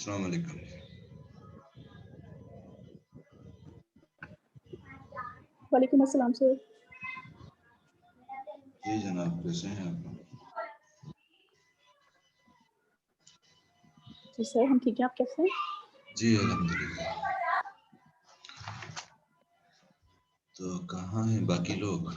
अस्सलाम वालेकुम। वालेकुम अस्सलाम सर। जी जनाब, कैसे हैं आप? जी सर, हम ठीक हैं, आप कैसे हैं? जी अल्हम्दुलिल्लाह। तो कहाँ हैं बाकी लोग?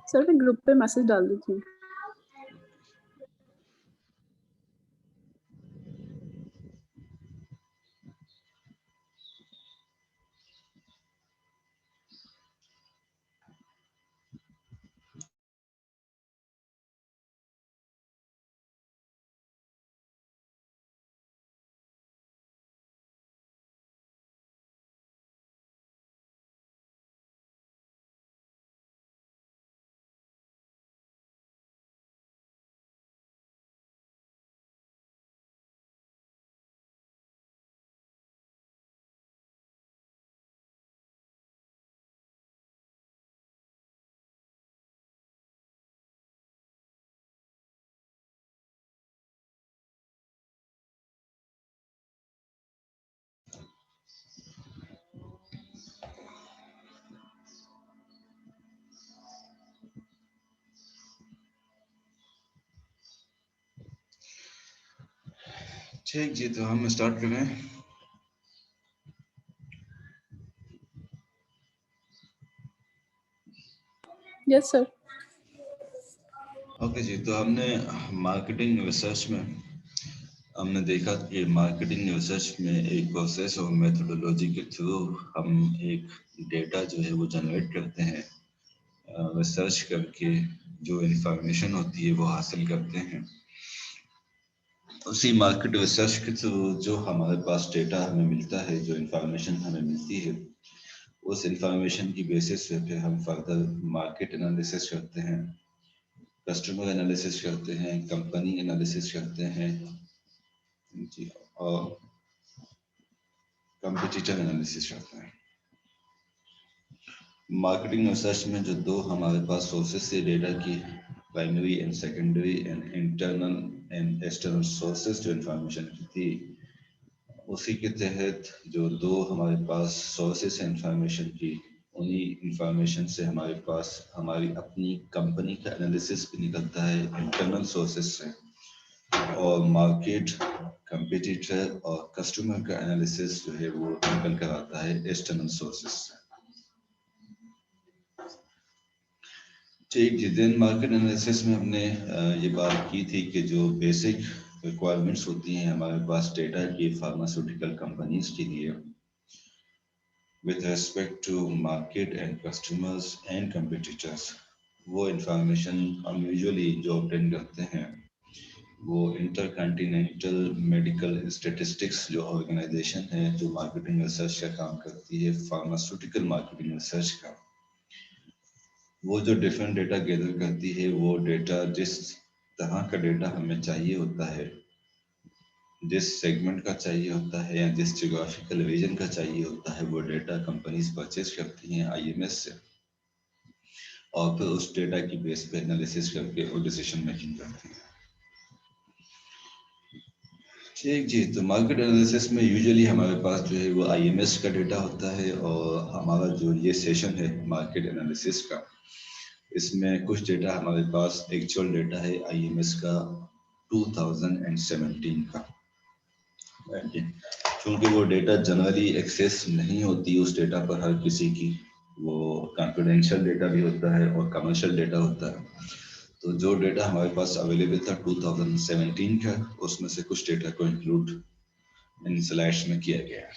सर मैं ग्रुप पे मैसेज डाल दी थी। ठीक जी, तो हम स्टार्ट करें। Yes sir. ओके जी, तो हमने मार्केटिंग रिसर्च में हमने देखा कि मार्केटिंग रिसर्च में एक प्रोसेस और मेथोडोलॉजी के थ्रू हम एक डेटा जो है वो जनरेट करते हैं। रिसर्च करके जो इंफॉर्मेशन होती है वो हासिल करते हैं। उसी मार्केट रिसर्च के थ्रू जो हमारे पास डेटा हमें मिलता है, जो इंफॉर्मेशन हमें मिलती है, उस इंफॉर्मेशन की बेसिस पे फिर हम फर्दर मार्केट एनालिसिस करते हैं, कस्टमर एनालिसिस करते हैं, कंपनी एनालिसिस करते हैं जी, और कंपटीटर एनालिसिस करते हैं। मार्केटिंग रिसर्च में जो दो हमारे पास सोर्सेस से डेटा की, primary and secondary and internal and external sources जो इंफॉर्मेशन की थी, उसी के तहत जो दो हमारे पास सोर्सेस हैं इंफॉर्मेशन की, उन्हीं इंफॉर्मेशन से हमारे पास हमारी अपनी कंपनी का एनालिसिस भी निकलता है इंटरनल सोर्सेस से, और मार्केट, कंपटीटर और कस्टमर का एनालिसिस जो है वो निकल कर आता है एक्सटर्नल सोर्सेस से। ठीक, जिस दिन मार्केट एनालिसिस में हमने ये बात की थी कि जो बेसिक रिक्वायरमेंट्स होती हैं हमारे पास डेटा की फार्मास्यूटिकल कंपनीज के लिए, with respect to market and customers and competitors, वो इंफॉर्मेशन हम यूजुअली जो ऑब्टेन करते हैं वो इंटरकॉन्टिनेंटल मेडिकल स्टैटिस्टिक्स जो ऑर्गेनाइजेशन है जो मार्केटिंग रिसर्च का काम करती है, फार्मास्यूटिकल मार्केटिंग रिसर्च का, वो जो डिफरेंट डेटा गैदर करती है, वो डेटा जिस तरह का डेटा हमें चाहिए होता है, जिस सेगमेंट का चाहिए होता है या जिस जियोग्राफिकल रीजन का चाहिए होता है, वो डेटा कंपनीज परचेज करती हैं आईएमएस से, और फिर उस डेटा की बेस पे एनालिसिस करके वो डिसीजन मेकिंग करती हैं। ठीक जी, तो मार्केट एनालिसिस में यूजुअली हमारे पास जो है वो आईएमएस का डेटा होता है, और हमारा जो ये सेशन है मार्केट एनालिसिस का, इसमें कुछ डेटा हमारे पास एक्चुअल डेटा है आईएमएस का 2017 का। क्योंकि वो डेटा जनरली एक्सेस नहीं होती उस डेटा पर हर किसी की, वो कॉन्फिडेंशियल डेटा भी होता है और कमर्शियल डेटा होता है। तो जो डेटा हमारे पास अवेलेबल था 2017 का, उसमें से कुछ डेटा को इंक्लूड इन स्लाइड्स में किया गया है।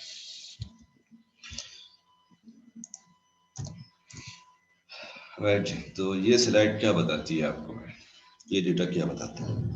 राइट, तो ये स्लाइड क्या बताती है आपको, ये डेटा क्या बताता है?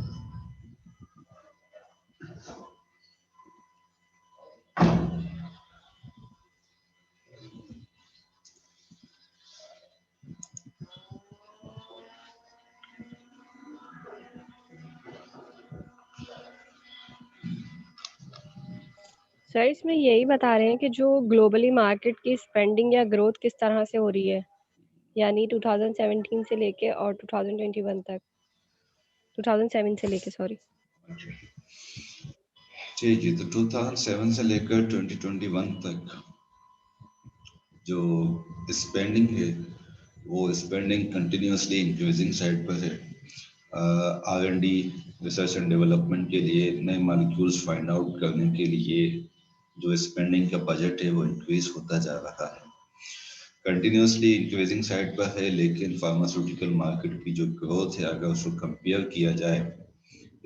सर इसमें यही बता रहे हैं कि जो ग्लोबली मार्केट की स्पेंडिंग या ग्रोथ किस तरह से हो रही है, यानी 2017 से लेके और 2021 तक, 2007 से लेके, सॉरी। ठीक है, तो 2007 से लेकर 2021 तक जो स्पेंडिंग है वो स्पेंडिंग कंटिन्यूसली इंक्रीजिंग साइड पर है। R&D, रिसर्च एंड डेवलपमेंट के लिए, नए मॉलिक्यूल्स फाइंड आउट करने के लिए जो स्पेंडिंग का बजट है वो इंक्रीज होता जा रहा है, कंटिन्यूसली इंक्रीजिंग साइड पर है। लेकिन फार्मास्यूटिकल मार्केट की जो ग्रोथ है, अगर उसको कंपेयर किया जाए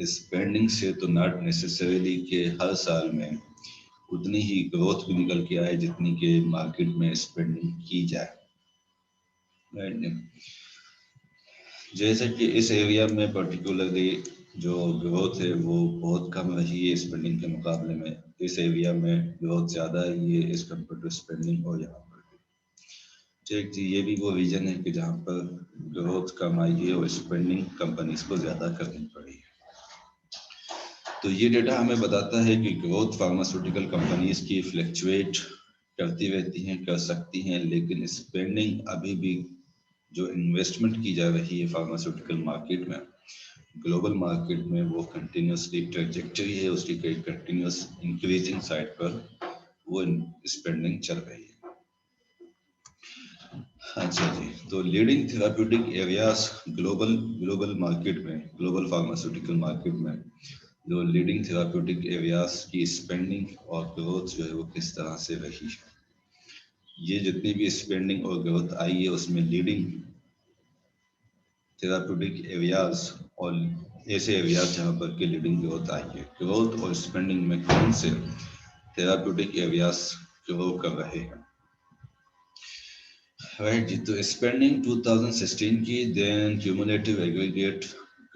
स्पेंडिंग से, तो नॉट नेसेसरीली कि हर साल में उतनी ही ग्रोथ भी निकल के आए जितनी के मार्केट में स्पेंडिंग की जाए। जैसे कि इस एरिया में पर्टिकुलरली जो ग्रोथ है वो बहुत कम रही है स्पेंडिंग के मुकाबले में, इस एरिया में ग्रोथ ज़्यादा ही है एज कम्पेयर टू स्पेंडिंग। और यहाँ पर ठीक जी, ये भी वो रीजन है कि जहाँ पर ग्रोथ कम आई है और स्पेंडिंग कंपनीज को ज़्यादा करनी पड़ी है। तो ये डेटा हमें बताता है कि ग्रोथ फार्मास्यूटिकल कंपनीज की फ्लक्चुएट करती रहती हैं, कर सकती हैं, लेकिन स्पेंडिंग अभी भी जो इन्वेस्टमेंट की जा रही है फार्मास्यूटिकल मार्केट में, ग्लोबल मार्केट में, वो कंटिन्यूसली ट्रैजेक्टरी है उसकी, कई कंटिन्यूस इंक्रीजिंग साइड पर वो स्पेंडिंग चल रही है। अच्छा जी, तो leading therapeutic areas global market में, ग्लोबल फार्मास्यूटिकल मार्केट में जो लीडिंग थेराप्यूटिक एरियाज की स्पेंडिंग और ग्रोथ जो है वो किस तरह से रही है। ये जितनी भी स्पेंडिंग और ग्रोथ आई है उसमें लीडिंग थेराप्यूटिक एरियाज और ऐसे एरियाज जहाँ पर के लीडिंग ग्रोथ आई है, ग्रोथ और स्पेंडिंग में कौन से थेराप्यूटिक एरियाज ग्रो कर रहे हैं। राइट जी, तो स्पेंडिंग 2016 की, then cumulative aggregate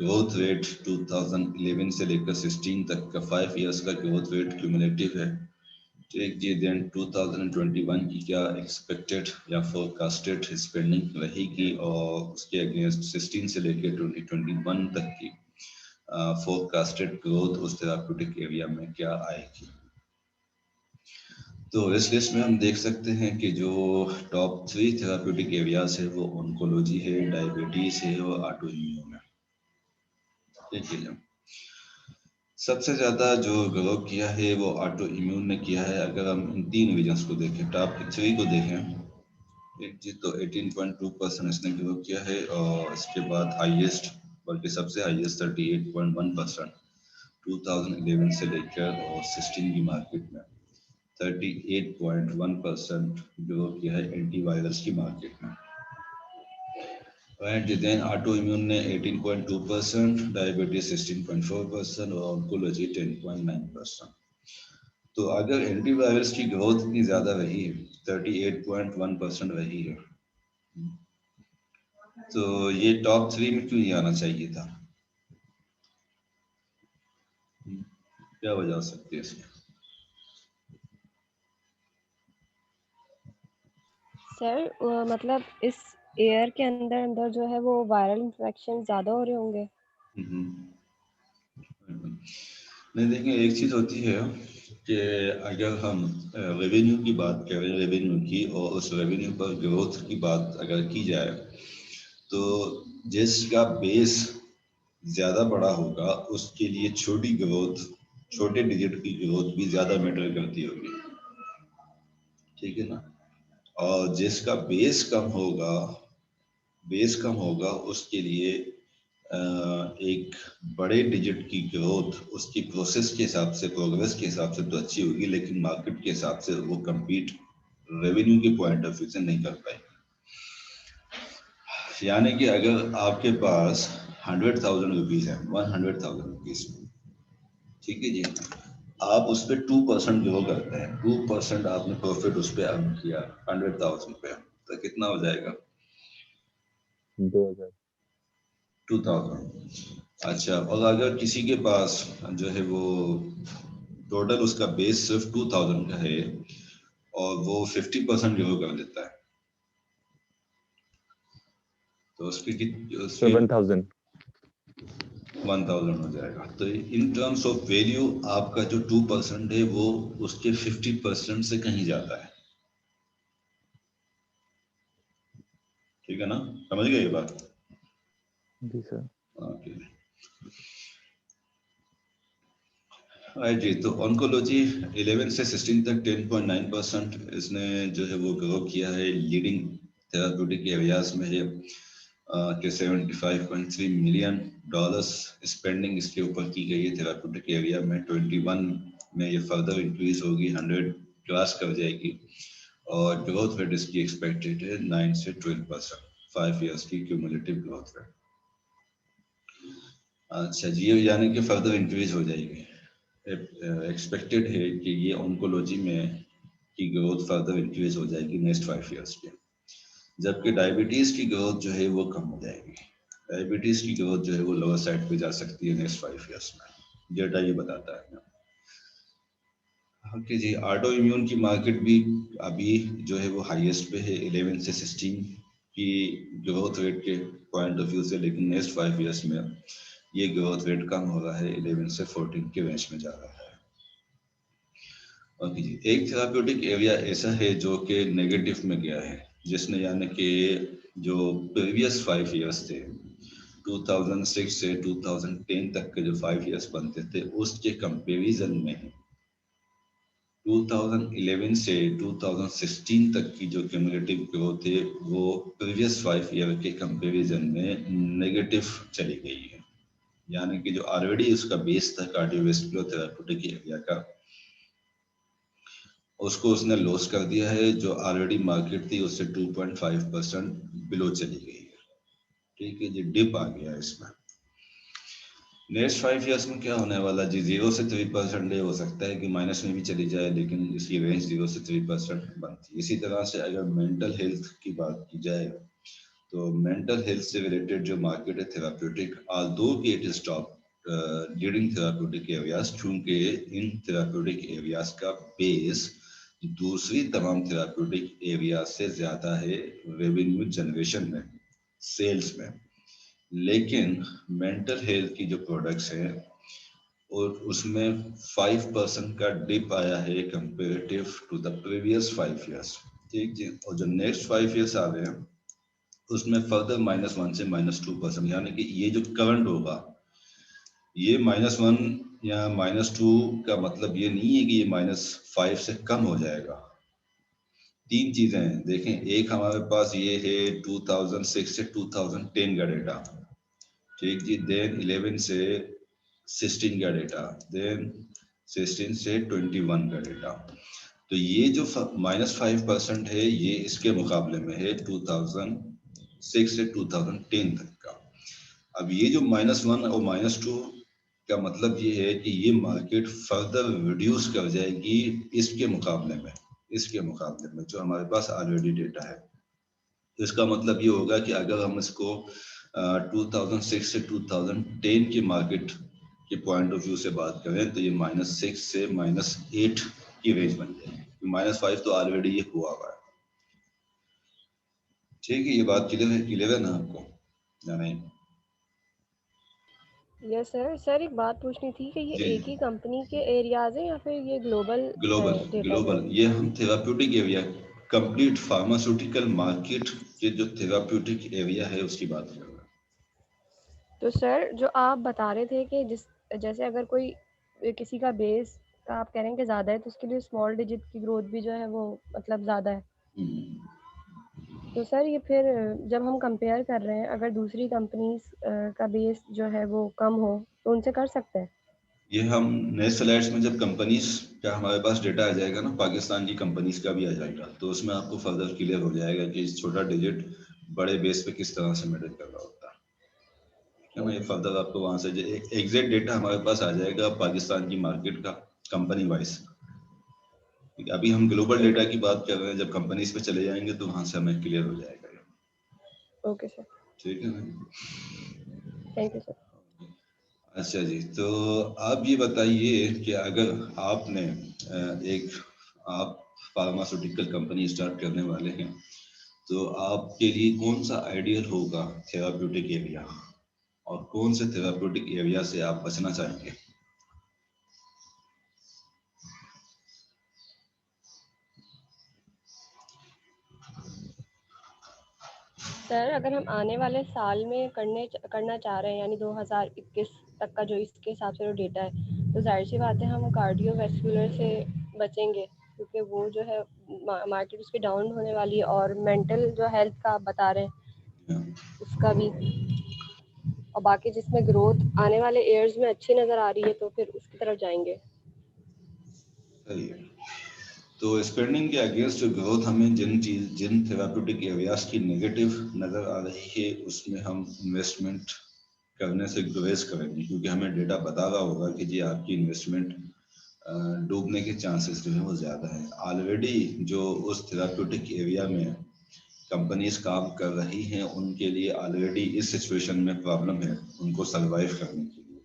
growth rate 2011 से लेकर 16 तक का 5 इयर्स का ग्रोथ रेट क्यूमुलेटिव है। ठीक जी, देन 2021 की क्या एक्सपेक्टेड या फोरकास्टेड स्पेंडिंग रहेगी और उसके अगेंस्ट 16 से लेकर 2021 तक की फोरकास्टेड ग्रोथ उस थेराप्यूटिक एरिया में क्या आएगी। तो इस लिस्ट में हम देख सकते हैं कि जो टॉप 3 थेराप्यूटिक एरियाज है वो ऑन्कोलॉजी है, डायबिटीज है और ऑटो इम्यून है। ठीक है, सबसे ज्यादा जो ग्रो किया है वो ऑटो इम्यून ने किया है। अगर हम इन 3 रीजन्स को देखें, टॉप 3 को देखें, एक जी, तो 18.2% इसने ग्रो किया है और इसके बाद हाईएस्ट, बल्कि सबसे हाईएस्ट 38.1% 2011 से लेकर और 16 की मार्केट में 38.1% ग्रो किया है एंटीवायरस की मार्केट में। राइट, देन ऑटो इम्यून ने 18.2%, डायबिटीज 16.4% और ऑन्कोलॉजी 10.9%। तो अगर एंटीवायरस की ग्रोथ इतनी ज्यादा रही है, 38.1% रही है, तो ये टॉप 3 में क्यों नहीं आना चाहिए था? क्या वजह हो सकती है इसमें? सर मतलब इस एयर के अंदर अंदर जो है वो वायरल इन्फेक्शन ज्यादा हो रहे होंगे। नहीं, देखिए एक चीज होती है कि अगर हम रेवेन्यू की बात करें, रेवेन्यू की, और उस रेवेन्यू पर ग्रोथ की बात अगर की जाए, तो जिसका बेस ज्यादा बड़ा होगा उसके लिए छोटी ग्रोथ, छोटे डिजिट की ग्रोथ भी ज्यादा मैटर करती होगी। ठीक है ना? और जिसका बेस कम होगा उसके लिए एक बड़े डिजिट की ग्रोथ उसकी प्रोसेस के हिसाब से, प्रोग्रेस के हिसाब से तो अच्छी होगी, लेकिन मार्केट के हिसाब से वो कम्पीट रेवेन्यू के पॉइंट ऑफ व्यू से नहीं कर पाएगी। यानी कि अगर आपके पास 100,000 रुपीज है, 100,000 रुपीज, ठीक है जी, आप उस पर 2% ग्रो करते हैं, 2% आपने प्रॉफिट उस पर अर्न किया 100,000 पे, तो कितना हो जाएगा? 2,000। 2,000। अच्छा, और अगर किसी के पास जो है वो टोटल उसका बेस सिर्फ 2,000 का है और वो 50% ग्रो कर देता है, तो उसकी 7,000। 1000 हो जाएगा। तो इन टर्म्स ऑफ वैल्यू आपका जो 2% है वो उसके 50% से कहीं ज्यादा है। ठीक है ना, समझ गए ये बात? जी सर। ओके जी। तो ऑन्कोलॉजी 11 से 16 तक 10.9% इसने जो है वो ग्रो किया है। लीडिंग थेराप्यूटिक एरियाज में है कि $75.3 मिलियन स्पेंडिंग इसके ऊपर की गई है थेराप्यूटिक एरिया में। 21 में ये फर्दर इंक्रीज होगी, 100 क्रॉस कर जाएगी और ग्रोथ रेट इसकी एक्सपेक्टेड है 9 से 12%, 5 इयर्स की क्यूमुलेटिव ग्रोथ रेट। अच्छा जी, यानी कि फर्दर इंक्रीज हो जाएगी। एक्सपेक्टेड है कि ये ऑन्कोलॉजी में की ग्रोथ फर्दर इंक्रीज हो जाएगी नेक्स्ट 5 इयर्स के। जबकि डायबिटीज की ग्रोथ जो है वो कम हो जाएगी। डायबिटीज की ग्रोथ जो है वो लोअर साइड पे जा सकती है नेक्स्ट 5 इयर्स में, डेटा ये बताता है। ओके जी। ऑटो इम्यून की मार्केट भी अभी जो है वो हाईएस्ट पे है 11 से 16 की ग्रोथ रेट के पॉइंट ऑफ व्यू से, लेकिन नेक्स्ट 5 इयर्स में ये ग्रोथ रेट कम हो रहा है, 11 से 14 के रेंज में जा रहा है। ओके जी। एक थेराप्यूटिक एरिया ऐसा है जो कि नेगेटिव में गया है, जिसने यानी कि जो प्रीवियस 5 इयर्स थे 2006 से 2010 तक के जो 5 इयर्स बनते थे उसके कंपैरिजन में 2011 से 2016 तक की जो क्यूमुलेटिव ग्रोथ है वो प्रीवियस 5 ईयर के कंपैरिजन में नेगेटिव चली गई है। यानी कि जो ऑलरेडी उसका बेस था कार्डियोवैस्कुलर थेराप्यूटिक एरिया का, उसको उसने लॉस कर दिया है। जो ऑलरेडी मार्केट थी उससे 2.5% बिलो चली गई है। ठीक है जी, डिप आ गया इसमें। नेक्स्ट 5 इयर्स में क्या होने वाला जी? 0 से 3% हो सकता है कि माइनस में भी चली जाए, लेकिन इसकी रेंज 0 से 3% बनती है। इसी तरह से अगर मेंटल हेल्थ की बात की जाए तो मेंटल हेल्थ से रिलेटेड जो मार्केट है थेराप्यूटिक, ऑल्दो कि it is top leading therapeutic areas, चूंकि इन थेराप्यूटिक एरियाज का बेस दूसरी तमाम थेराप्यूटिक एरिया से ज्यादा है रेवेन्यू जनरेशन में, सेल्स में। लेकिन मेंटल हेल्थ की जो प्रोडक्ट्स हैं और उसमें 5% का डिप आया है comparative to the previous 5 years. ठीक जी। और जो नेक्स्ट 5 इयर्स आ रहे हैं उसमें फर्दर -1 से -2%, यानी कि ये जो करंट होगा ये -1 या -2 का मतलब ये नहीं है कि ये -5 से कम हो जाएगा। तीन चीजें हैं देखें, एक हमारे पास ये है 2006 से 2010 का डेटा, ठीक जी। देन 11 से 16 का डेटा, देन 16 से 21 का डेटा। तो ये जो -5% है ये इसके मुकाबले में है 2006 से 2010 तक का। अब ये जो -1 और -2 का मतलब ये है कि ये मार्केट फर्दर रिड्यूस कर जाएगी इसके मुकाबले में, जो हमारे पास ऑलरेडी डेटा है। तो इसका मतलब ये होगा कि अगर हम इसको 2006 से 2010 की मार्केट के पॉइंट ऑफ व्यू से बात करें तो ये -6 से -8 की रेंज बन जाएगी। -5 तो ऑलरेडी ये हुआ है। ठीक है, ये बात क्लियर है ना आपको या नहीं? Yes sir. सर एक बात पूछनी थी कि ये जी एक ही कंपनी के एरियाज हैं या फिर ये global global data global set? ये हम therapeutic area, complete pharmaceutical market के जो थेराप्यूटिक एरिया है उसकी बात कर रहे हैं। तो सर जो आप बता रहे थे कि जैसे अगर कोई किसी का बेस आप कह रहे हैं कि ज़्यादा है तो उसके लिए स्मॉल डिजिट की ग्रोथ भी जो है वो मतलब ज़्यादा है। तो सर ये फिर जब हम कंपेयर कर रहे हैं अगर दूसरी कंपनीज का बेस जो है वो कम हो तो उनसे कर सकते हैं? ये हम नेक्स्ट स्लाइड्स में जब कंपनीज का हमारे पास डेटा आ जाएगा ना, पाकिस्तान की कंपनीज का भी आ जाएगा, तो उसमें आपको फर्दर क्लियर हो जाएगा कि इस छोटा डिजिट बड़े बेस पे किस तरह से मेडल कर रहा होता है ना। ये फर्दर आपको वहां से एग्जैक्ट डेटा हमारे पास आ जाएगा पाकिस्तान की मार्केट का कंपनी वाइज। अभी हम ग्लोबल डेटा की बात कर रहे हैं, जब कंपनीज पे चले जाएंगे तो वहां से हमें क्लियर हो जाएगा। ओके सर, ठीक है ना? Thank you sir. अच्छा जी, तो आप ये बताइए कि अगर आपने आप फार्मास्यूटिकल कंपनी स्टार्ट करने वाले हैं तो आपके लिए कौन सा आइडियल होगा थेराप्यूटिक एरिया और कौन से थेराप्यूटिक एरिया से आप बचना चाहेंगे? सर अगर हम आने वाले साल में करना चाह रहे हैं, यानी 2021 तक का जो इसके हिसाब से जो डेटा है, तो जाहिर सी बात है हम कार्डियोवैस्कुलर से बचेंगे, क्योंकि वो जो है मार्केट उसकी डाउन होने वाली है, और मेंटल जो हेल्थ का आप बता रहे हैं उसका भी, और बाकी जिसमें ग्रोथ आने वाले ईयर्स में अच्छी नज़र आ रही है तो फिर उसकी तरफ जाएंगे। सही है। तो स्पेंडिंग के अगेंस्ट ग्रोथ हमें जिन थेराप्यूटिक एरियाज की नेगेटिव नज़र आ रही है उसमें हम इन्वेस्टमेंट करने से गुरेज करेंगे, क्योंकि हमें डेटा बता रहा होगा कि जी आपकी इन्वेस्टमेंट डूबने के चांसेस जो है वो ज़्यादा है। ऑलरेडी जो उस थेराप्यूटिक एरिया में कंपनीज काम कर रही हैं उनके लिए ऑलरेडी इस सिचुएशन में प्रॉब्लम है उनको सरवाइव करने के लिए।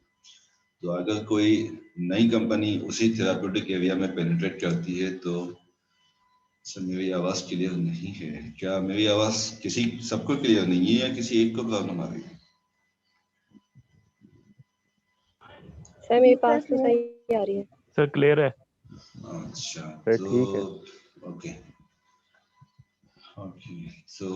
तो अगर कोई नई कंपनी उसी थेराप्यूटिक एरिया में पेनिट्रेट करती है तो सर मेरी आवाज़ क्लियर नहीं है क्या? मेरी आवाज़ सबको क्लियर नहीं है या किसी एक को प्रॉब्लम आ रही है? सर मेरे पास तो सही आ रही है। सर क्लियर है। अच्छा सर तो ठीक है। Okay okay. सो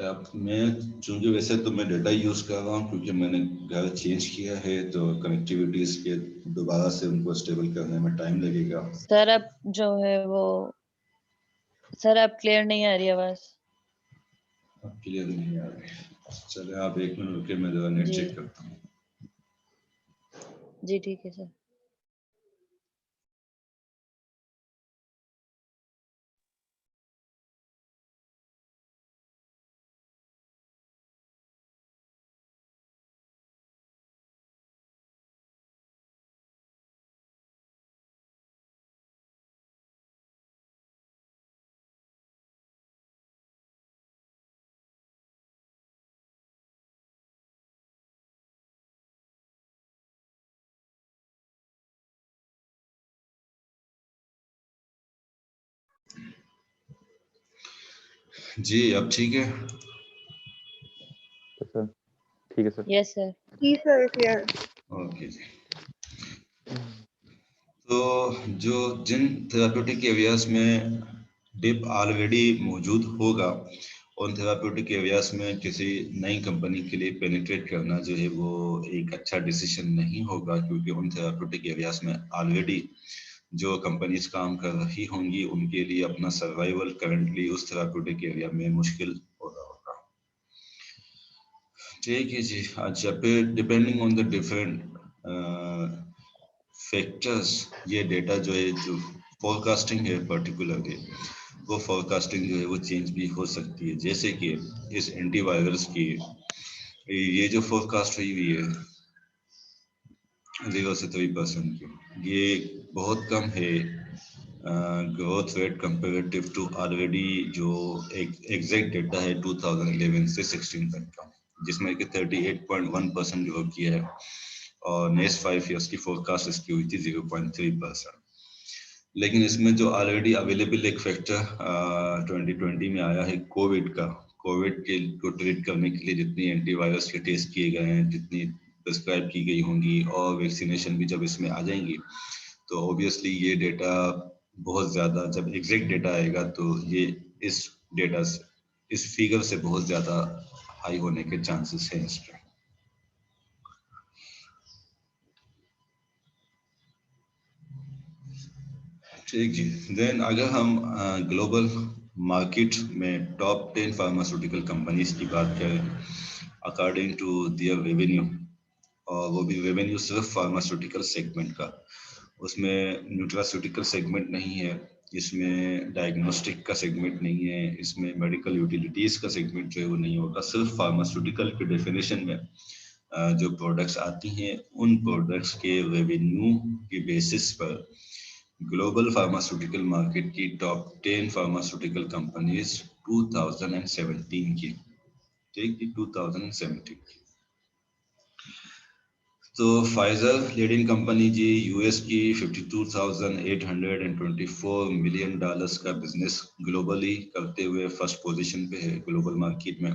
अब मैं चूंकि वैसे तो मैं डेटा यूज़ कर रहा हूँ क्योंकि मैंने घर चेंज किया है, तो कनेक्टिविटीज के दोबारा से उनको स्टेबल करने में टाइम लगेगा। सर अब जो है वो सर अब क्लियर नहीं आ रही आवाज। अब क्लियर नहीं आ रही। चले आप एक मिनट रुके, मैं जरा नेट जी चेक करता हूँ। जी ठीक है सर। जी अब ठीक है? तो सर ठीक है सर। Yes sir. जी सर क्लियर। ओके जी। तो जो जिन थेराप्यूटिक एरियाज में डिप ऑलरेडी मौजूद होगा उन थेराप्यूटिक एरियाज में किसी नई कंपनी के लिए पेनिट्रेट करना जो है वो एक अच्छा डिसीजन नहीं होगा, क्योंकि उन थेराप्यूटिक एरियाज में ऑलरेडी जो कंपनीज काम कर रही होंगी उनके लिए अपना सर्वाइवल करंटली उस थेराप्यूटिक एरिया में मुश्किल हो रहा होगा। ठीक है जी। अच्छा फिर depending on the different factors, ये डेटा जो है जो फोरकास्टिंग है पर्टिकुलरली, वो फोरकास्टिंग जो है वो चेंज भी हो सकती है। जैसे कि इस एंटीवायरस की ये जो फोरकास्ट हुई हुई है 0 से 3% की, ये बहुत कम है growth rate comparative to already जो एक एग्जैक्ट डेटा है 2011 से 16 तक का, जिसमें कि 38.1% ग्रो किया है, और नेक्स्ट 5 इयर्स की फोरकास्ट इसकी हुई थी 0.3%। लेकिन इसमें जो ऑलरेडी अवेलेबल एक फैक्टर 2020 में आया है कोविड का, कोविड के को ट्रीट करने के लिए जितनी एंटीवायरस के टेस्ट किए गए हैं, जितनी प्रिस्क्राइब की गई होंगी, और वैक्सीनेशन भी जब इसमें आ जाएंगी तो ऑब्वियसली ये डेटा बहुत ज़्यादा, जब एग्जैक्ट डेटा आएगा तो ये इस डेटा से, इस फिगर से बहुत ज़्यादा हाई होने के चांसेस हैं इसके। ठीक जी। देन अगर हम ग्लोबल मार्केट में टॉप 10 फार्मास्यूटिकल कंपनीज की बात करें अकॉर्डिंग टू दियर रेवेन्यू, और वो भी रेवेन्यू सिर्फ फार्मास्यूटिकल सेगमेंट का, उसमें न्यूट्रास्यूटिकल सेगमेंट नहीं है, इसमें डायग्नोस्टिक का सेगमेंट नहीं है, इसमें मेडिकल यूटिलिटीज का सेगमेंट जो है वो नहीं होगा। सिर्फ फार्मास्यूटिकल के डेफिनेशन में जो प्रोडक्ट्स आती हैं उन प्रोडक्ट्स के रेवेन्यू की बेसिस पर ग्लोबल फार्मास्यूटिकल मार्केट की टॉप 10 फार्मास्यूटिकल कंपनीज 2017 की, ठीक है 2017 की। तो फाइजर लीडिंग कंपनी जी यूएस की $52,824 मिलियन का बिजनेस ग्लोबली करते हुए फर्स्ट पोजीशन पे है ग्लोबल मार्केट में।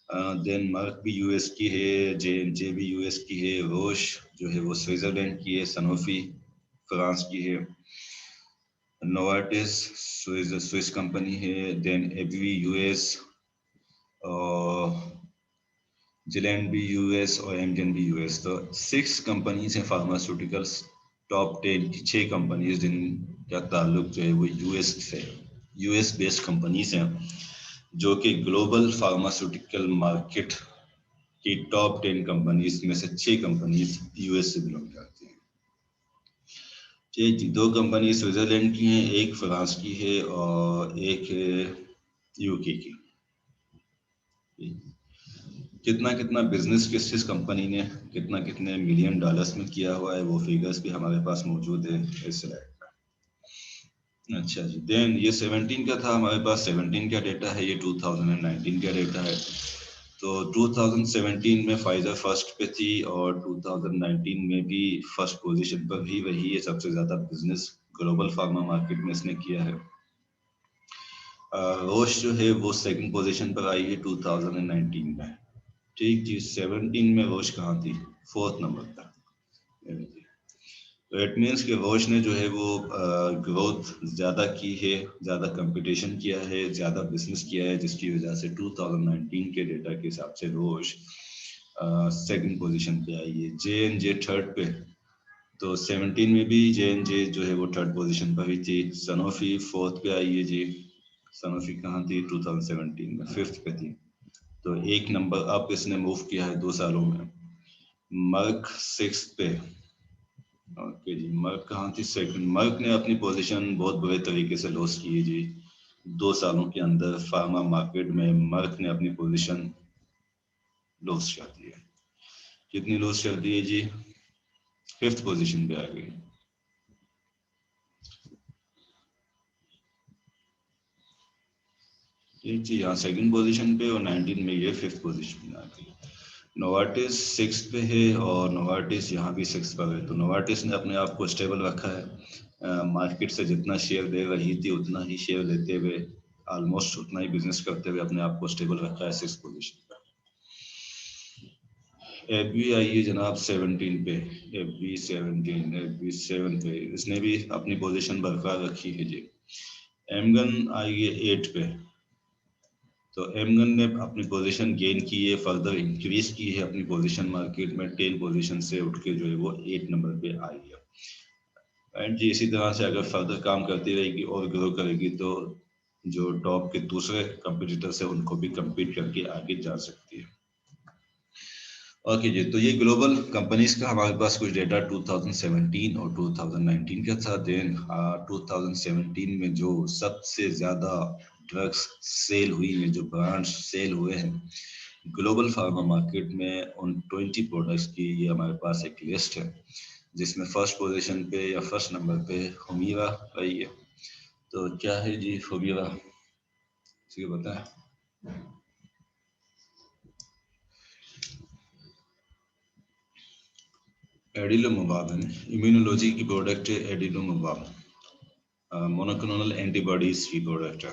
देन मर्क भी यूएस की है, J&J भी यूएस की है, रोश जो है वो स्विट्जरलैंड की है, सनोफी फ्रांस की है, नोवार्टिस स्विस कंपनी है, देन एबवी यूएस और जिलैंड भी यूएस और एमजन भी यूएस। तो 6 कंपनीज हैं फार्मास्यूटिकल्स, टॉप 10 की 6 कंपनीज जिनका ताल्लुक जो है वो यूएस से, यूएस बेस्ड कंपनीज हैं जो कि ग्लोबल फार्मास्यूटिकल मार्केट की टॉप 10 कंपनीज में से 6 कंपनीज यूएस से बिलोंग करती हैं। जी, 2 कंपनी स्विट्जरलैंड की हैं, एक फ्रांस की है और एक है यूके की। कितना कितना बिजनेस किस कंपनी ने कितने मिलियन डॉलर्स में किया हुआ है वो फिगर्स भी हमारे पास मौजूद है इस स्लाइड में। अच्छा जी, देन ये 17 का था हमारे पास, 17 का डेटा है, ये 2019 का डेटा है। तो 2017 में फाइजर फर्स्ट पे थी और 2019 में भी फर्स्ट पोजीशन पर भी वही है, सबसे ज्यादा बिजनेस ग्लोबल फार्मा मार्केट में इसने किया है। रोश जो है वो सेकंड पोजीशन पर आई है 2019 में। ठीक जी, 17 में रोश कहाँ थी? 4th नंबर पर। तो इट मीन्स कि रोश ने जो है वो ग्रोथ ज़्यादा की है, ज़्यादा कंपटीशन किया है, ज़्यादा बिजनेस किया है, जिसकी वजह से 2019 के डेटा के हिसाब से रोश सेकंड पोजीशन पे आई है। J&J थर्ड पे, तो 17 में भी J&J जो है वो थर्ड पोजीशन पर ही थी। सनोफी 4th पे आई है जी, सनोफी कहाँ थी? 2017 में 5th पे थी, तो 1 नंबर अप इसने मूव किया है 2 सालों में। मर्क 6th पे, ओके जी, मर्क कहाँ थी? सेकंड। मर्क ने अपनी पोजीशन बहुत बुरे तरीके से लॉस की है जी, 2 सालों के अंदर फार्मा मार्केट में मर्क ने अपनी पोजीशन लॉस कर दी है। कितनी लॉस कर दी है जी? 5th पोजीशन पे आ गई। ठीक जी, यहाँ सेकंड पोजीशन पे और 19 में ये 5th पोजीशन में आ गई। नोवार्टिस 6 पे है और नोवार्टिस यहाँ भी 6 पर है। तो नोवार्टिस ने अपने आप को स्टेबल रखा है, मार्केट से जितना शेयर दे रही थी उतना ही शेयर लेते हुए, ऑलमोस्ट उतना ही बिजनेस करते हुए अपने आप को स्टेबल रखा है 6 पोजीशन पर। एबी आई है जनाब 17 पे, एबी 7 पे, इसने भी अपनी पोजीशन बरकरार रखी है जी। एमगन आई है 8 पे, तो एमगन ने अपनी पोजीशन गेन की है, फर्दर इंक्रीज की है अपनी पोजीशन मार्केट में, 10 पोजीशन से उठ के जो है वो 8 नंबर पे आई है। एंड जी इसी तरह से अगर फर्दर काम करती रहेगी और ग्रो करेगी तो जो टॉप के दूसरे कंपटीटर्स है उनको भी कम्पीट करके आगे जा सकती है। ओके जी, तो ये ग्लोबल कंपनीज का हमारे पास कुछ डेटा 2017 और 2019 का था। देन 2017 में जो सबसे ज्यादा ड्रग्स सेल हुई है, जो ब्रांड्स सेल हुए हैं ग्लोबल फार्मा मार्केट में, उन 20 प्रोडक्ट्स की ये हमारे पास एक लिस्ट है, जिसमें फर्स्ट पोजीशन पे या फर्स्ट नंबर पे हुमीरा रही है। तो क्या है जी हुमीरा, किसी को पता है? एडिलोमुबाब है, इम्यूनोलॉजी की प्रोडक्ट है एडिलोमुबाब, मोनोक्लोनल एंटीबॉडीज की प्रोडक्ट है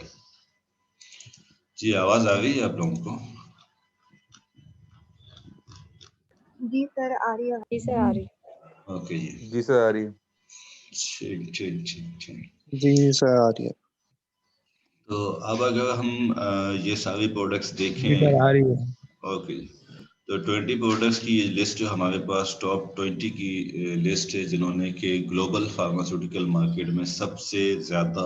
जी। आवाज आ रही है आप लोगों को? जी सर आ रही है। जी सर आ रही। ओके जी, जी सर आ रही है। ठीक ठीक ठीक ठीक। जी सर आ रही है। तो अब अगर हम ये सारी प्रोडक्ट्स देखें, आ रही है। ओके जी, तो 20 प्रोडक्ट्स की ये लिस्ट जो हमारे पास टॉप 20 की लिस्ट है जिन्होंने के ग्लोबल फार्मास्यूटिकल मार्केट में सबसे ज्यादा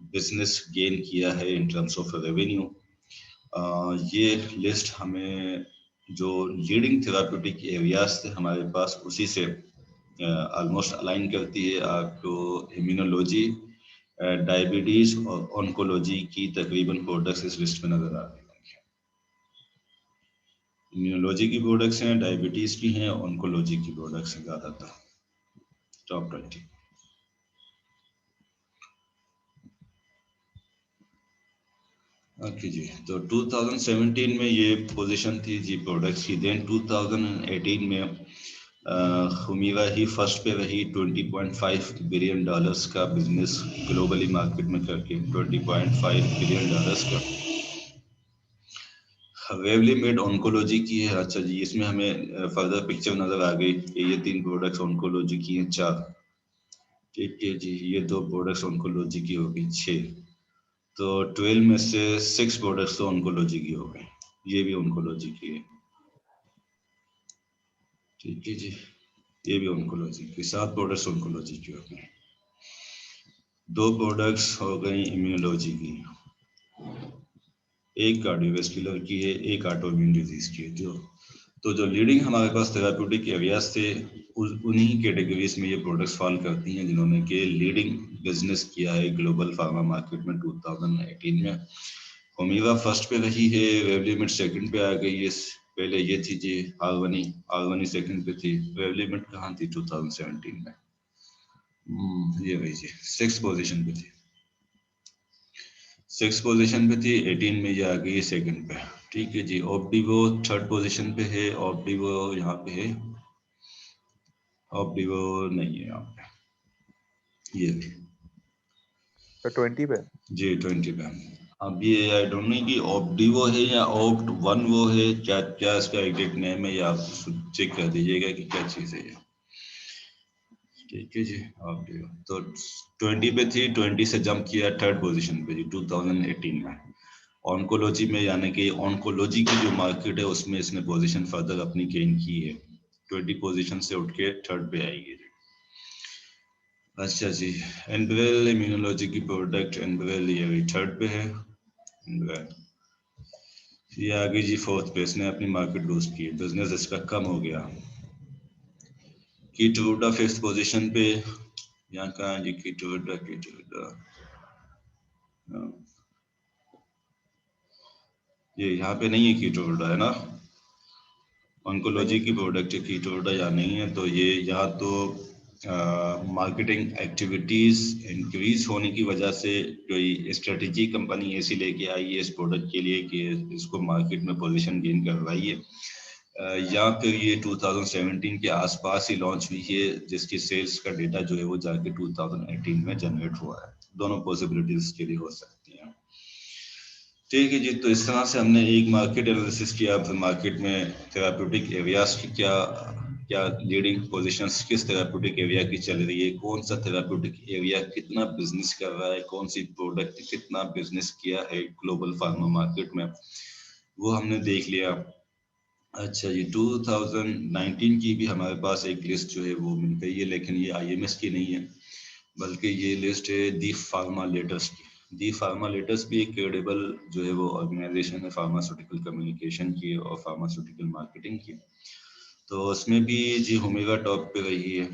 बिजनेस गेन किया है इन टर्म्स ऑफ रेवेन्यू। ये लिस्ट हमें जो लीडिंग थेराप्यूटिक एरियाज थे हमारे पास उसी से ऑलमोस्ट अलाइन करती है। आपको इम्यूनोलॉजी, डायबिटीज और ऑन्कोलॉजी की तकरीबन प्रोडक्ट्स इस लिस्ट में नजर आ रही होंगी। इम्यूनोलॉजी की प्रोडक्ट्स हैं, डायबिटीज की हैं, ऑन्कोलॉजी की प्रोडक्ट्स हैं ज्यादातर टॉप 20। ओके जी, तो 2017 में ये पोजीशन थी जी प्रोडक्ट्स की। देन 2018 में हुमीरा ही फर्स्ट पे रही, $20.5 बिलियन का बिजनेस ग्लोबली मार्केट में करके, $20.5 बिलियन का। रेवलीमेड ऑन्कोलॉजी की है। अच्छा जी, इसमें हमें फर्दर पिक्चर नजर आ गई कि ये 3 प्रोडक्ट्स ऑन्कोलॉजी की हैं, 4। ठीक है जी, ये 2 प्रोडक्ट्स ऑन्कोलॉजी की हो गई, 6। तो 12 में से 6 प्रोडक्ट्स तो ऑन्कोलॉजी की हो गई, ये भी ऑन्कोलॉजी की है। ठीक है जी, ये भी ऑन्कोलॉजी की, 7 प्रोडक्ट्स ऑन्कोलॉजी की हो गई। 2 प्रोडक्ट्स हो गई इम्यूनोलॉजी की, एक कार्डियोवैस्कुलर की है, एक ऑटोइम्यून डिजीज की है। जो लीडिंग हमारे पास थेराप्यूटिक एरियाज थे, उन्हीं कैटेगरीज में ये प्रोडक्ट्स फॉल करती हैं जिन्होंने के लीडिंग बिजनेस किया है ग्लोबल फार्मा मार्केट में 2018 में। ओमिवा फर्स्ट पे रही है, रेवलीमेड सेकंड पे आ गई है। पहले ये थी जी आर्वनी सेकंड पे थी, रेवलीमेड कहाँ थी 2017 में? ये रही जी 6th पोजीशन पे थी, 6th पोजीशन पे थी। 18 में ये आ गई सेकंड पे। ठीक है जी, ऑप्टिवो 3rd पोजीशन पे है, ऑप्टिवो यहाँ पे है, ऑप्टिवो नहीं है यहाँ पे, ये तो 20 पे जी 20 पे। अब ये आई डोंट नो कि ऑप्टिवो है या ऑप्ट वन वो है, क्या क्या इसका एग्जैक्ट नेम है, या आप चेक कर दीजिएगा कि क्या चीज़ है ये। ठीक है जी, ऑप्टिवो तो 20 पे थी, 20 से जंप किया 3rd पोजीशन पे जी 2018 में। ऑन्कोलॉजी में, यानी कि ऑन्कोलॉजी की जो मार्केट है उसमें इसने पोजीशन फर्दर अपनी गेन की है, 20 पोजीशन से उठ के 3rd पे आएगी। अच्छा जी, एनब्रेल इम्यूनोलॉजी की प्रोडक्ट, एनब्रेल ये 3rd पे है। ये आगे जी 4th पे, इसने अपनी मार्केट लूज की, बिजनेस इसका कम हो गया। कीटरूडा 5th पोजीशन पे, यहाँ कहाँ जी कीटरूडा ये यहाँ पे नहीं है कीटरूडा, है ना? ऑन्कोलॉजी की प्रोडक्ट है कीटरूडा या नहीं है, तो ये या तो मार्केटिंग एक्टिविटीज इंक्रीज होने की वजह से कोई स्ट्रेटेजी कंपनी ऐसी लेके आई है इस प्रोडक्ट के लिए कि इसको मार्केट में पोजीशन गेन करवाई है, या फिर ये 2017 के आसपास ही लॉन्च हुई है जिसकी सेल्स का डेटा जो है वो जाके 2018 में जनरेट हुआ है। दोनों पॉसिबिलिटीज के लिए हो सकती हैं। ठीक है जी, तो इस तरह से हमने एक मार्केट एनालिसिस किया, फिर मार्केट में थेराप्यूटिक एरियाज की क्या लीडिंग पोजीशंस किस थेराप्यूटिक एरिया की चल रही है, कौन सा थेराप्यूटिक एरिया कितना बिजनेस कर रहा है, कौन सी प्रोडक्ट कितना बिजनेस किया है ग्लोबल फार्मा मार्केट में, वो हमने देख लिया। अच्छा जी, 2019 की भी हमारे पास एक लिस्ट जो है वो मिल गई है, लेकिन ये IMS की नहीं है, बल्कि ये लिस्ट है दी फार्मा लेटर्स की। दी फार्मा लेटर्स भी एक क्रेडिबल जो है वो ऑर्गेनाइजेशन है फार्मास्यूटिकल कम्युनिकेशन की और फार्मास्यूटिकल मार्केटिंग की। तो उसमें भी जी होमेगा टॉप पे रही है,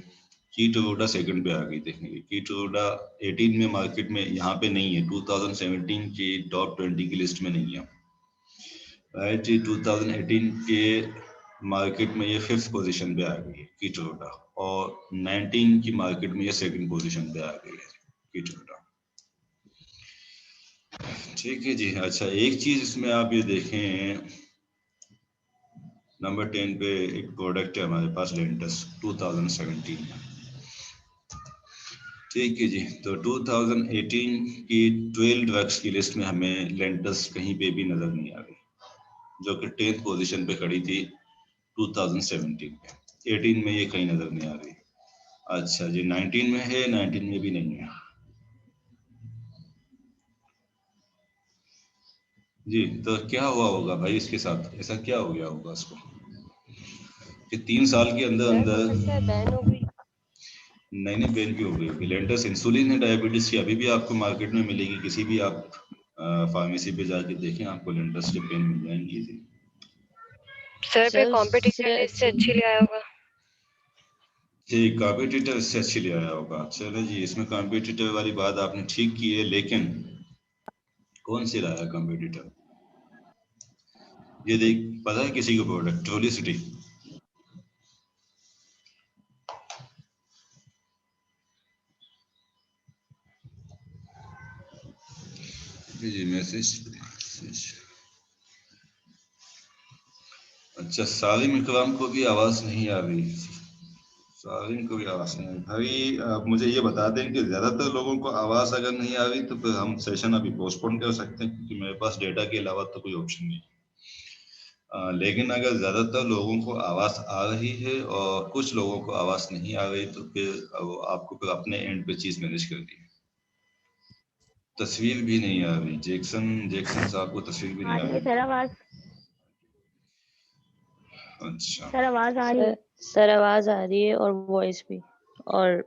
कीटरूडा सेकंड पे आ गई। देखने की कीटरूडा 18 में मार्केट में यहाँ पे नहीं है, 2017 की टॉप 20 की लिस्ट में नहीं है, राइट जी। 2018 के मार्केट में ये 5th पोजीशन पे आ गई है कीटरूडा, और 19 की मार्केट में ये 2nd पोजीशन पे आ गई है कीटरूडा। ठीक है जी। अच्छा, एक चीज इसमें आप ये देखें, नंबर 10 पे एक प्रोडक्ट है हमारे पास लेंटस 2017 में। ठीक है जी, तो 2018 की 12 ड्रग्स की लिस्ट में हमें लेंटस कहीं पे भी नजर नहीं आ रही, जो कि 10th पोजीशन पे खड़ी थी 2017 में। 18 में ये कहीं नजर नहीं आ रही। अच्छा जी, 19 में है, 19 में भी नहीं है जी। तो क्या हुआ होगा भाई इसके साथ, ऐसा क्या हो गया होगा उसको कि 3 साल के अंदर सर हो अंदर सकता है बैन हो गई। नई पेन की हो गई होगी। लेंटस इंसुलिन है डायबिटीज की, अभी भी आपको मार्केट में मिलेगी, किसी भी आप फार्मेसी पे जाके देखें, आपको लेंटस की पेन मिल जाएंगी इजी। सर पे सर कॉम्पिटिटर ने इससे अच्छी ले आया होगा। ठीक, कॉम्पिटिटर इससे अच्छी ले आया होगा। चलो जी, इसमें कॉम्पिटिटर वाली बात आपने ठीक की है, लेकिन कौन सी लाया कॉम्पिटिटर? ये देख, पता है किसी को प्रोडक्ट ट्रोलिसिटी? जी मैसेज। अच्छा, सालिम इकराम को भी आवाज नहीं आ रही, सालिम को भी आवाज नहीं आ रही। भाई आप मुझे ये बता दें कि ज्यादातर लोगों को आवाज अगर नहीं आ रही तो फिर हम सेशन अभी पोस्टपोन कर सकते हैं, क्योंकि मेरे पास डेटा के अलावा तो कोई ऑप्शन नहीं। लेकिन अगर ज्यादातर लोगों को आवाज आ रही है और कुछ लोगों को आवाज नहीं आ रही तो फिर आपको फिर अपने एंड पे चीज मैनेज करनी है। तस्वीर भी नहीं आ रही, जैक्सन साहब को तस्वीर भी आ नहीं आ रही है रही। सर आवाज? अच्छा, सर आवाज आ रही है? सर आवाज आ रही है और वॉइस भी, और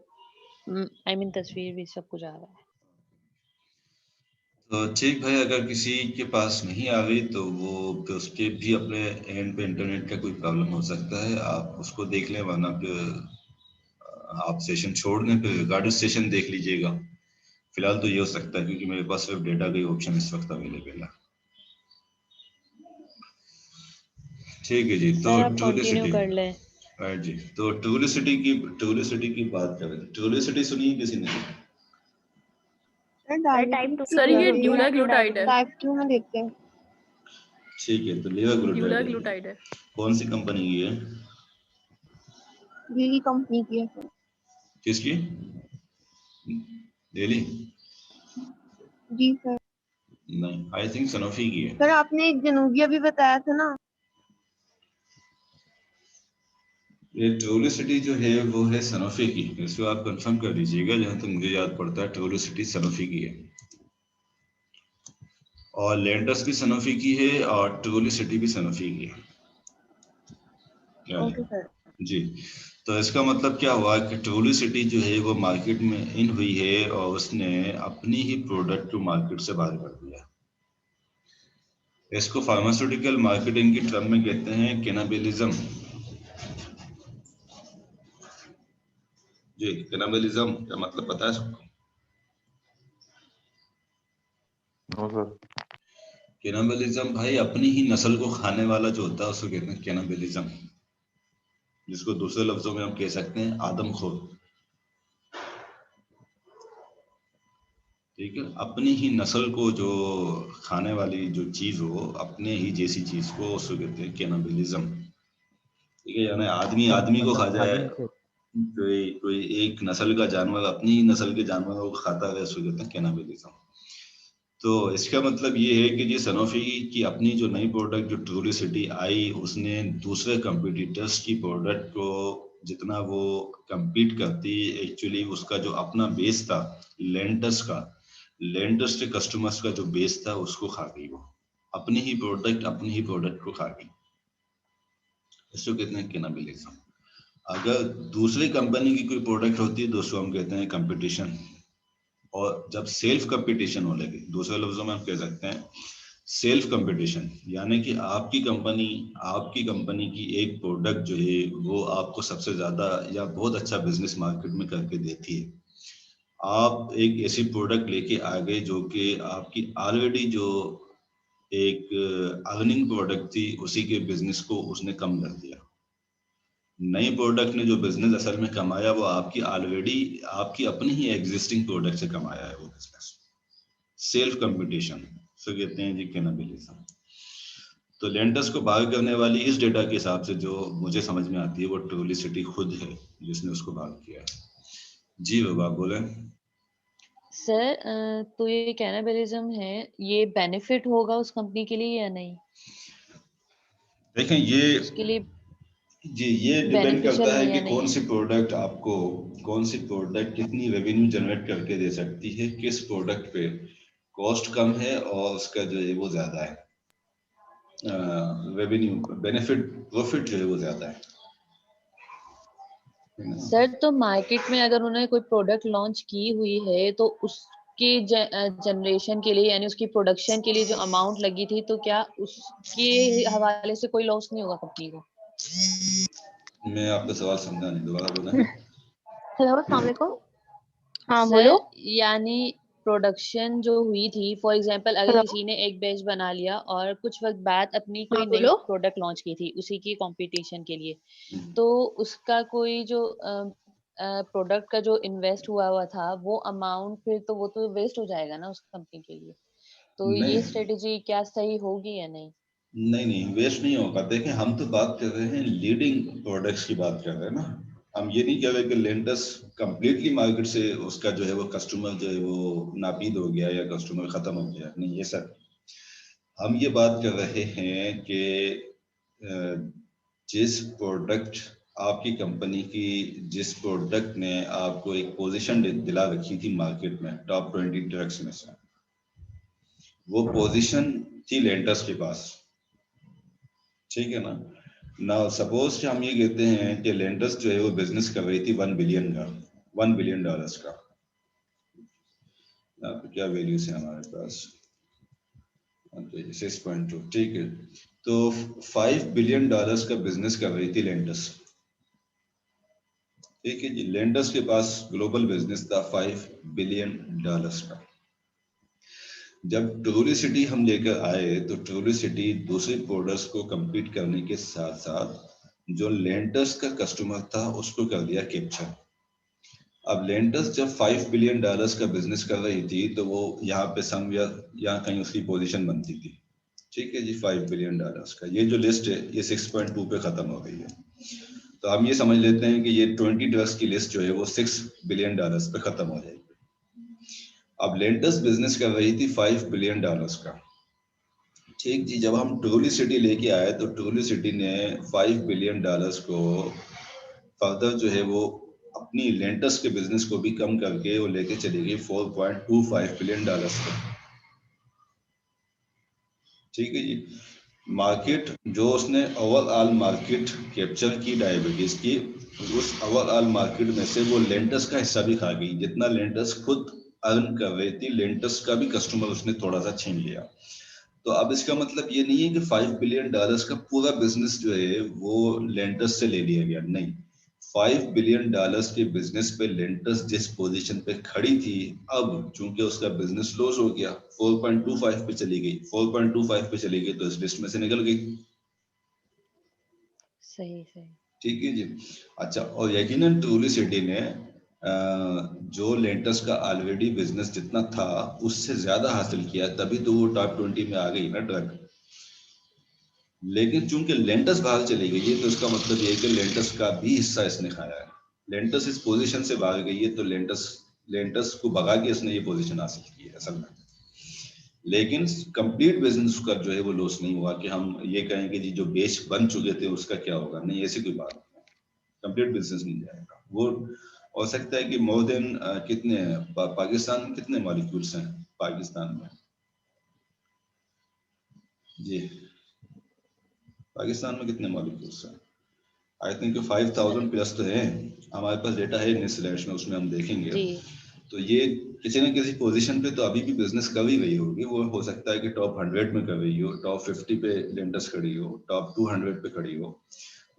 आई मीन तस्वीर भी, सब कुछ आ रहा है। तो ठीक भाई, अगर किसी के पास नहीं आ गई तो वो फिर उसके भी अपने एंड पे इंटरनेट का कोई प्रॉब्लम हो सकता है, आप उसको देख लें, वरना फिर आप सेशन छोड़ दें, फिर रिकॉर्डेड सेशन देख लीजिएगा। फिलहाल तो ये हो सकता है क्योंकि मेरे पास सिर्फ डेटा का ही ऑप्शन इस वक्त अवेलेबल है। ठीक है जी, तो सर आप कंटिन्यू टूलिसिटी, कर लें। राइट जी, तो टूलिसिटी की बात करें। टूलिसिटी सुनी है किसी ने? सर टाइप 2 सर ये ड्यूलाग्लूटाइड है। टाइप 2 में देखते हैं। ठीक है, तो लीवाग्लूटाइड है। ड्यूलाग्लूटाइड है। कौन सी कंपनी की है? लिली कंपनी की है सर। किसकी? डेली? जी सर। नहीं, आई थिंक सनोफी की है। सर आपने एक जनूबिया भी बताया था ना। ये टूलिसिटी जो है वो है सनोफी की, इसको आप कंफर्म कर लीजिएगा। जहां तक मुझे याद पड़ता है टूलिसिटी सनोफी की है, और लैंडस भी सनोफी की है, और टूलिसिटी भी सनोफी की है। Okay sir. जी, तो इसका मतलब क्या हुआ कि टूलिसिटी जो है वो मार्केट में इन हुई है और उसने अपनी ही प्रोडक्ट को मार्केट से बाहर कर दिया। इसको फार्मास्यूटिकल मार्केटिंग की टर्म में कहते हैं कैनाबिलिज्म। जी, कैनाबिलिज्म का मतलब पता है सबको? No sir. कैनाबिलिज्म भाई अपनी ही नस्ल को खाने वाला जो होता है उसको कहते हैं कैनाबिलिज्म, जिसको दूसरे लफ्जों में हम कह सकते हैं आदमखोर। ठीक है, अपनी ही नस्ल को जो खाने वाली जो चीज हो, अपने ही जैसी चीज को, उसको कहते हैं कैनाबिलिज्म। ठीक है, यानी आदमी आदमी को खा जाए, कोई एक नस्ल का जानवर अपनी ही नस्ल के जानवरों को खाता है, उसको कहते हैं कैनाबिलिज्म। तो इसका मतलब ये है कि जी सनोफी की अपनी जो नई प्रोडक्ट जो टूलिसिटी आई, उसने दूसरे कंपटीटर्स की प्रोडक्ट को जितना वो compete करती, एक्चुअली उसका जो अपना बेस था लेंटस के कस्टमर्स का जो बेस था उसको खा गई। वो अपनी ही प्रोडक्ट को खा गई। इसको कहते हैं कैनाबिलिज्म। अगर दूसरी कंपनी की कोई प्रोडक्ट होती है तो उसको हम कहते हैं कंपटीशन। और जब सेल्फ कंपटीशन हो लगे, दूसरे लफ्जों में हम कह सकते हैं सेल्फ कंपटीशन, यानी कि आपकी कंपनी की एक प्रोडक्ट जो है वो आपको सबसे ज्यादा या बहुत अच्छा बिजनेस मार्केट में करके देती है। आप एक ऐसी प्रोडक्ट लेके आ गए जो कि आपकी ऑलरेडी जो एक अर्निंग प्रोडक्ट थी, उसी के बिजनेस को उसने कम कर दिया। नई प्रोडक्ट ने जो बिजनेस असल में कमाया वो आपकी अपनी ही एग्जिस्टिंग प्रोडक्ट से कमाया है वो बिजनेस। सेल्फ कंपटीशन सो कहते हैं जी कैनाबिलिज्म। तो लेंडर्स को बाहर करने वाली इस डेटा के हिसाब से जो मुझे समझ में आती है वो टूलिसिटी खुद है जिसने उसको बाहर किया है। जी बाबा बोले। सर तो ये कैनाबिलिज्म है, ये बेनिफिट होगा उस कंपनी के लिए या नहीं? देखें ये उसके लिए जी, ये डिपेंड बेनिफिशियल करता है है कि या नहीं? कौन सी प्रोडक्ट कितनी रेवेन्यू जनरेट करके दे सकती है, किस प्रोडक्ट पे कॉस्ट कम है और उसका जो है वो ज्यादा है, रेवेन्यू बेनिफिट प्रॉफिट जो है वो ज्यादा है ना? सर तो मार्केट में अगर उन्होंने कोई प्रोडक्ट लॉन्च की हुई है तो उसके जनरेशन के लिए, यानी उसकी प्रोडक्शन के लिए जो अमाउंट लगी थी, तो क्या उसके हवाले से कोई लॉस नहीं होगा कंपनी को? मैं आपका सवाल समझा नहीं, दोबारा बोला। हेलो अस्सलाम वालेकुम। हाँ सर बोलो। यानी प्रोडक्शन जो हुई थी, फॉर एग्जांपल अगर हेलो। किसी ने एक बैच बना लिया और कुछ वक्त बाद अपनी कोई हाँ नई बोलो। प्रोडक्ट लॉन्च की थी उसी की कंपटीशन के लिए, तो उसका कोई जो प्रोडक्ट का जो इन्वेस्ट हुआ था वो अमाउंट, फिर तो वो तो वेस्ट हो जाएगा ना उस कंपनी के लिए। तो नहीं ये स्ट्रेटेजी क्या सही होगी या नहीं? नहीं, वेस्ट नहीं होगा। देखें, हम तो बात कर रहे हैं लीडिंग प्रोडक्ट्स की बात कर रहे हैं ना। हम ये नहीं कह रहे कि लेंडस कंप्लीटली मार्केट से उसका जो है वो कस्टमर जो है वो नापीद हो गया या कस्टमर खत्म हो गया, नहीं ये सब। हम ये बात कर रहे हैं कि जिस प्रोडक्ट आपकी कंपनी की जिस प्रोडक्ट ने आपको एक पोजीशन दिला रखी थी मार्केट में टॉप 20 ड्रग्स में से, वो पोजीशन थी लेंटस के पास, ठीक है ना। नाउ सपोज कि हम ये कहते हैं कि लेंटस जो है वो बिजनेस कर रही थी $1 बिलियन का, $1 बिलियन का। यहाँ पे क्या वैल्यूज है हमारे पास, 6.2, ठीक है। तो $5 बिलियन का बिजनेस कर रही थी लेंटस, ठीक है जी। लेंटस के पास ग्लोबल बिजनेस था $5 बिलियन का। जब ट्रूलिसिटी हम लेकर आए तो ट्रूलिसिटी दूसरे प्रोडक्ट्स को compete करने के साथ साथ जो लेंटस का कस्टमर था उसको कर दिया कैप्चर। अब लेंटस जब $5 बिलियन का बिजनेस कर रही थी तो वो यहाँ पे यहाँ कहीं उसकी पोजीशन बनती थी, ठीक है जी। $5 बिलियन का ये जो लिस्ट है ये 6.2 पे खत्म हो गई है। तो हम ये समझ लेते हैं कि ये 20 ड्रग्स की लिस्ट जो है वो $6 बिलियन पे खत्म हो जाएगी। अब लेंटस बिजनेस कर रही थी $5 बिलियन का, ठीक जी। जब हम ट्रूलिसिटी लेके आए तो ट्रूलिसिटी ने $5 बिलियन को फर्दर जो है वो अपनी लेंटस के बिजनेस को भी कम करके वो लेके चली गई $4.25 बिलियन पे, ठीक है जी। मार्केट जो उसने ओवरऑल मार्केट कैप्चर की डायबिटीज की, उस ओवरऑल मार्केट में से वो लेंटस का हिस्सा भी खा गई। जितना लेंटस खुद अर्न कर रही थी, लेंटस का भी कस्टमर उसने थोड़ा सा छीन लिया। तो अब इसका मतलब ये नहीं है कि $5 बिलियन का पूरा बिजनेस जो है वो लेंटस से ले लिया गया, नहीं। $5 बिलियन के बिजनेस पे लेंटस जिस पोजीशन पे खड़ी थी, अब चूंकि उसका बिजनेस लॉस हो गया, 4.25 पे चली गई, 4.25 पे चली गई तो इस लिस्ट में से निकल गई। सही सही, ठीक है जी। अच्छा, और यकीनन ट्रूलिसिटी ने जो लेंटस का ऑलरेडी बिजनेस जितना था उससे ज्यादा हासिल किया, तभी तो वो टॉप 20 में आ गई ना ड्रग। लेकिन चूंकि लेंटस बाहर चली गई है तो इसका मतलब ये है कि लेंटस का भी हिस्सा इसने खाया है। लेंटस इस पोजीशन से भाग गई है तो लेंटस को भगा के इसने ये पोजीशन हासिल की है असल में। लेकिन कंप्लीट बिजनेस का जो है वो लॉस नहीं हुआ कि हम ये कहें कि जी जो बेच बन चुके थे उसका क्या होगा, नहीं, ऐसी कोई बात नहीं। कंप्लीट बिजनेस नहीं जाएगा। वो हो सकता है कि मोर देन कितने पाकिस्तान में कितने मॉलिक्यूल्स हैं पाकिस्तान में जी, पाकिस्तान में कितने मॉलिक्यूल्स हैं? आई थिंक 5000 प्लस तो है। हमारे पास डेटा है नेस्लेश में, उसमें हम देखेंगे। तो ये किसी न किसी पोजीशन पे तो अभी भी बिजनेस कर ही रही होगी। वो हो सकता है कि टॉप 100 में कर रही हो, टॉप 50 पे लेंटस खड़ी हो, टॉप 200 पे खड़ी हो।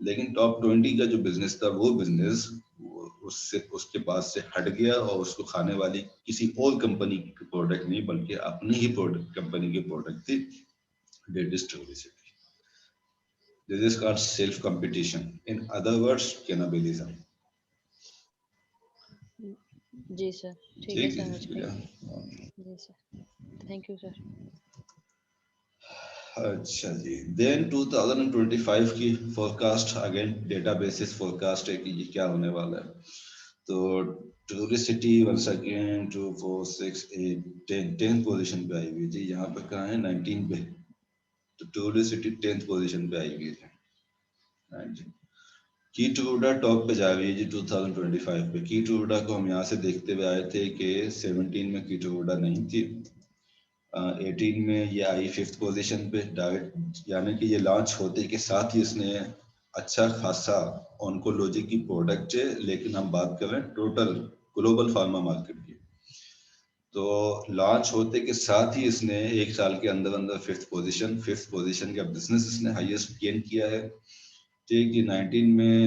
लेकिन टॉप 20 का जो बिजनेस था वो बिजनेस उससे उसके पास से हट गया और उसको खाने वाली किसी और कंपनी की प्रोडक्ट नहीं बल्कि अपनी ही प्रोडक्ट कंपनी की प्रोडक्ट थी, that is Trulicity. This is called self competition, in other words cannibalism। जी सर, ठीक है, समझ गए। जी सर, थैंक यू सर। अच्छा जी, देन 2025 की फोरकास्ट, अगेन डेटाबेसिस फोरकास्ट है कि ये क्या होने वाला है। तो ट्रूलिसिटी वंस अगेन 2 4 6 8 10 पोजीशन पे आई हुई थी। यहाँ पे कहाँ है 19 पे, तो ट्रूलिसिटी 10th पोजीशन पे आई हुई थी। कीटरूडा टॉप पे जा रही है जी 2025 पे। कीटरूडा को हम यहाँ से देखते हुए आए थे कि 17 में कीटरूडा नहीं थी, 18 में ये आई 5th पोजीशन पे डायरेक्ट, यानी कि ये लॉन्च होते के साथ ही इसने अच्छा खासा ऑन्कोलॉजी की प्रोडक्ट है। लेकिन हम बात कर रहे हैं टोटल ग्लोबल फार्मा मार्केट की, तो लॉन्च होते के साथ ही इसने एक साल के अंदर अंदर 5th पोजीशन का बिजनेस इसने हाईएस्ट गेन किया है। ठीक है, 19 में